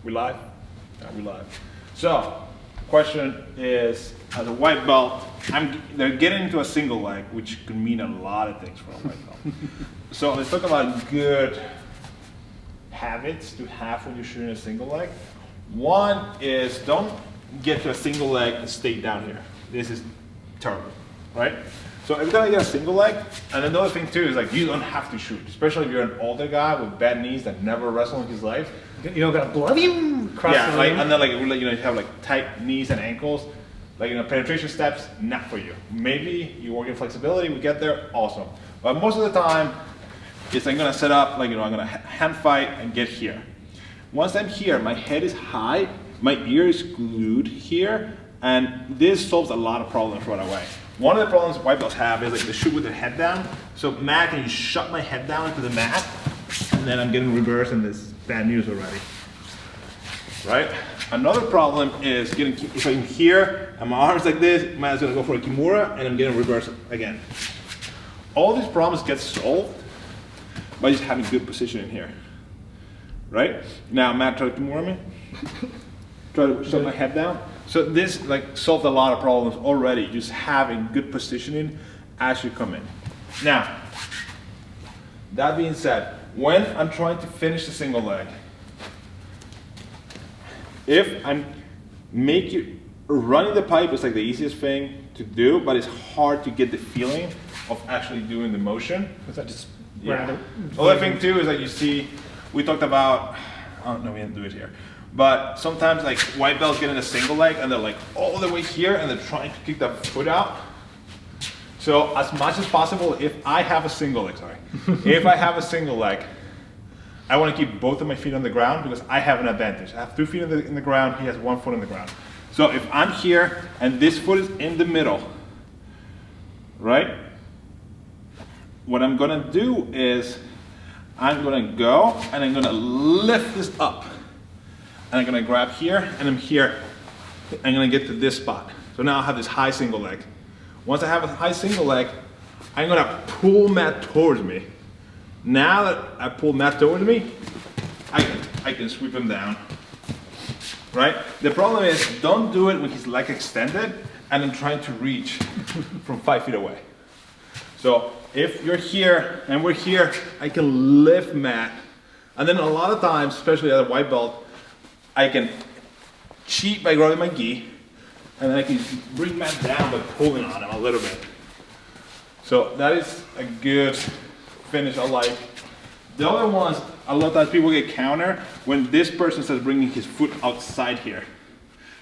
We live? Yeah, we live. So, question is, as a white belt, they're getting into a single leg, which could mean a lot of things for a white belt. So let's talk about good habits to have when you're shooting a single leg. One is don't get to a single leg and stay down here. This is terrible, right? So every time you get a single leg, and another thing too is like you don't have to shoot, especially if you're an older guy with bad knees that never wrestled in his life. You don't got blood across Yeah, the like, ring. and then like you know you have like tight knees and ankles, like penetration steps, not for you. Maybe you work in flexibility, we get there, awesome. But most of the time, it's I'm gonna set up like I'm gonna hand fight and get here. Once I'm here, my head is high, my ear is glued here, and this solves a lot of problems right away. One of the problems white belts have is like they shoot with their head down. So Matt, can you shut my head down into the mat? And then I'm getting reversed and this is bad news already. Right? Another problem is getting, if I'm here and my arm's like this, Matt's gonna go for a Kimura and I'm getting reversed again. All these problems get solved by just having good position in here. Right? Now Matt, try to Kimura me. Try to shut my head down. So this like solved a lot of problems already, just having good positioning as you come in. Now, that being said, when I'm trying to finish the single leg, if I'm running the pipe is like the easiest thing to do, but it's hard to get the feeling of actually doing the motion. Was that just Yeah. The other thing too is that you see, we talked about, oh no, we didn't do it here. But sometimes like white belts get in a single leg and they're like all the way here and they're trying to kick that foot out. So as much as possible, if I have a single leg, if I have a single leg, I want to keep both of my feet on the ground because I have an advantage. I have 2 feet in the ground, he has 1 foot on the ground. So if I'm here and this foot is in the middle, right? What I'm gonna do is I'm gonna go and I'm gonna lift this up. And I'm gonna grab here, and I'm here. I'm gonna get to this spot. So now I have this high single leg. Once I have a high single leg, I'm gonna pull Matt towards me. Now that I pull Matt towards me, I can sweep him down, right? The problem is, don't do it with his leg extended, and I'm trying to reach from 5 feet away. So if you're here, and we're here, I can lift Matt. And then a lot of times, especially at a white belt, I can cheat by grabbing my gi, and then I can bring Matt down by pulling on him a little bit. So that is a good finish I like. The other ones, a lot of times people get counter when this person starts bringing his foot outside here.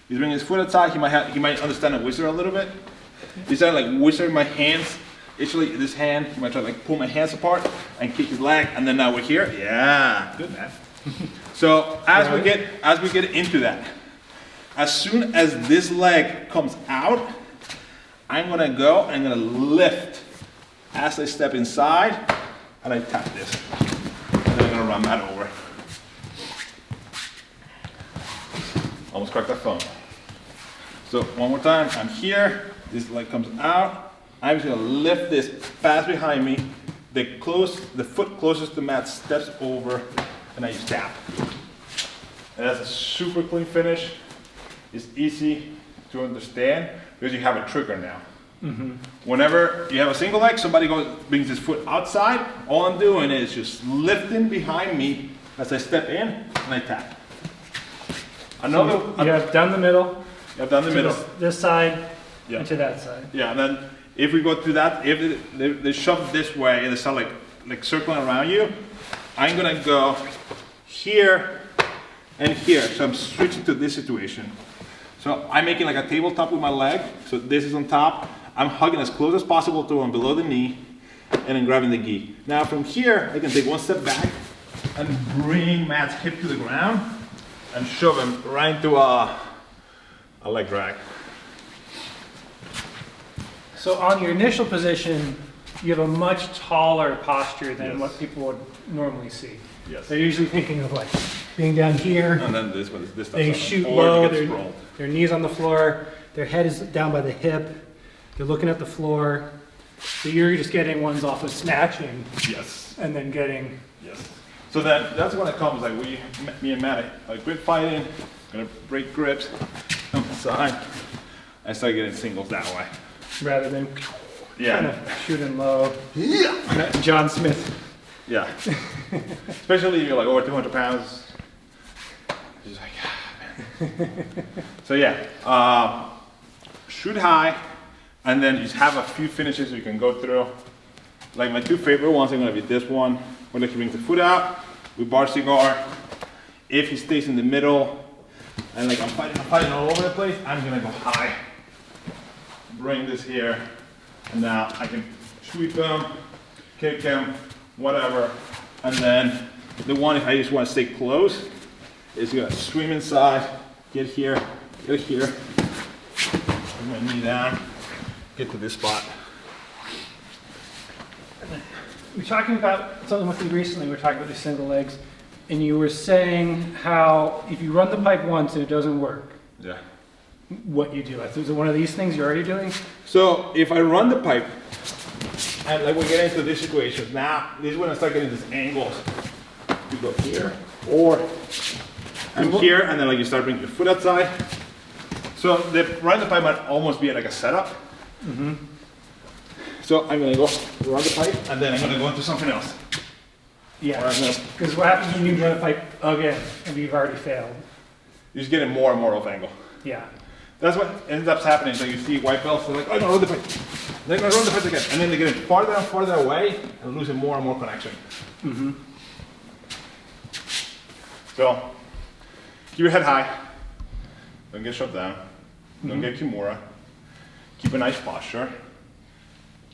He's bringing his foot outside, he might understand a wizard a little bit. He started like wizarding my hands. Actually, this hand, he might try to like pull my hands apart and kick his leg, and then now we're here. Yeah, good man. So as we get into that, as soon as this leg comes out, I'm gonna go and I'm gonna lift as I step inside and I tap this. And then I'm gonna run that over. Almost cracked that phone. So one more time, I'm here, this leg comes out, I'm just gonna lift this fast behind me, the foot closest to Matt steps over, and I just tap. And that's a super clean finish. It's easy to understand because you have a trigger now. Mm-hmm. Whenever you have a single leg, somebody brings his foot outside, all I'm doing is just lifting behind me as I step in and I tap. You have down the middle, You have down the middle. this side, Yeah. and to that side. Yeah, and then if we go to that, if they shove this way and they start like circling around you, I'm gonna go here and here. So I'm switching to this situation. So I'm making like a tabletop with my leg. So this is on top. I'm hugging as close as possible to him below the knee and then grabbing the gi. Now from here, I can take one step back and bring Matt's hip to the ground and shove him right into a leg drag. So on your initial position, you have a much taller posture than Yes. what people would normally see. Yes. They're usually thinking of like being down here. And then this stuff's They on shoot them, or low, you get sprawled. their knees on the floor, their head is down by the hip, they're looking at the floor. So you're just getting ones off of snatching Yes. and then getting Yes. So then that's when it comes, like me and Matt, like grip fighting, gonna break grips on the side. I start getting singles that way. Rather than Yeah. kind of shooting low. Yeah. John Smith. Yeah. Especially if you're like over 200 pounds. It's just like, ah, man. So yeah, shoot high, and then just have a few finishes you can go through. Like my two favorite ones are gonna be this one, where like he brings the foot out with bar cigar. If he stays in the middle, and like I'm fighting all over the place, I'm gonna go high. Bring this here, and now I can sweep him, kick him, whatever. And then the one, if I just want to stay close, is gonna swim inside, get here, put my knee down, get to this spot. We're talking about something with you recently. We were talking about the single legs, and you were saying how if you run the pipe once and it doesn't work, Yeah. what you do. Is it one of these things you're already doing? So if I run the pipe, and like we get into this situation, now this is when I start getting these angles. You go here, or I'm here, and then like you start bringing your foot outside. So the run the pipe might almost be like a setup. Mm-hmm. So I'm gonna go run the pipe, and then I'm gonna go into something else. Or Yeah. I'm gonna, Because what happens when you run a pipe again and you've already failed? you're just getting more and more off angle. Yeah. That's what ends up happening. So you see white belts, they're like, oh, no, run the pipe. They're gonna run the pipe again. And then they're getting farther and farther away and losing more and more connection. Mm-hmm. So keep your head high. Don't get shut down. Don't get Kimura. Keep a nice posture.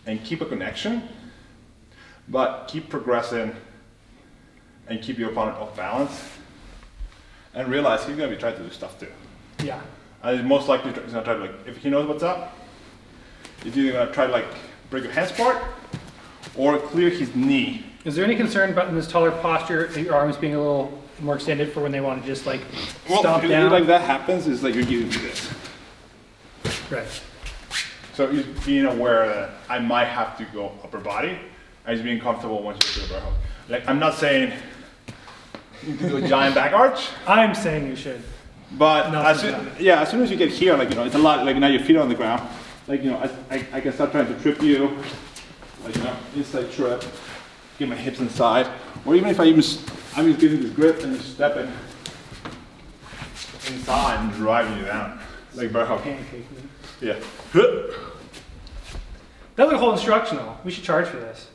And keep a connection. But keep progressing and keep your opponent off balance. And realize he's gonna be trying to do stuff too. Yeah. And he's most likely he's gonna try to like, if he knows what's up, he's either gonna try to like break your hands apart or clear his knee. Is there any concern about in this taller posture, your arms being a little more extended for when they want to just like stomp if down? like that happens, is like you're getting to this. Right. So he's being aware that I might have to go upper body, and he's being comfortable once you do the bear hug. Like I'm not saying you can do a giant back arch, I'm saying you should. but No, as it's soon, not. yeah, as soon as you get here, like it's a lot. Like now your feet are on the ground. Like I can start trying to trip you, like inside trip, get my hips inside, or even if I'm just getting this grip and just stepping inside and driving you down, like bear hug. Pancake me. Yeah. That's a whole instructional. We should charge for this.